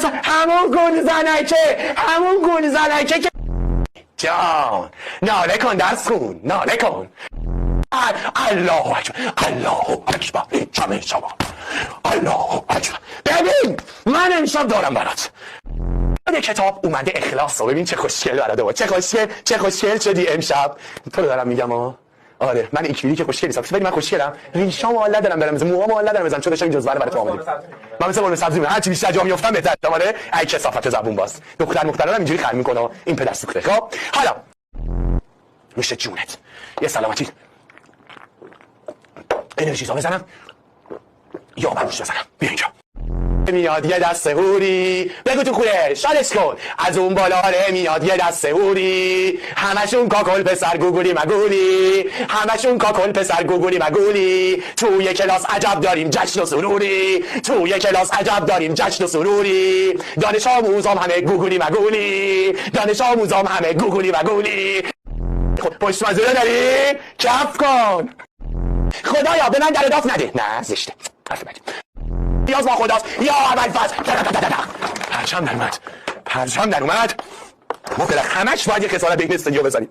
همون گل زنکه که جان ناله کن درس خون ناله کن الله اکبر این جمعه شما الله اکبر ببین من امشب دارم برات یه کتاب اومده اخلاص رو ببین چه خوشگل برات بود چه خوشگل شدی امشب تو رو دارم میگم آره من ایکیوری که خوشگلی نیستم ولی من خوشگلم ریشام حال ندارم برم مثل موهام حال ندارم بزنم چون داشتم این جزوه رو برات آماده من مثل قرمه سبزی هر چی بیشتر جا میافتم بهتر آره ای کثافت زبون باز دختر مخترم اینجوری خرم میکنه این پدر سوخته خب حالا میشه جونت یه سلامتی انرژیزا بزنم یا بروش بزنم بیا اینجا میاد یه دست هوری بگو تو خوره شالش کن از اون بالا میاد یه دست هوری همشون کاکل پسر گوگولی مگولی همشون کاکل پسر گوگولی مگولی توی کلاس عجب داریم جشن و سروری توی کلاس عجب داریم جشن و سروری دانش آموزام همه گوگولی مگولی دانش آموزام همه گوگولی مگولی پشت منظوره داری؟ کف کن خدایا به من در داف نده نه زشته حرف بدی نیاز با خداست یا اول فصل پرچم در اومد ما همش باید یه خسارت به این استودیو بزنیم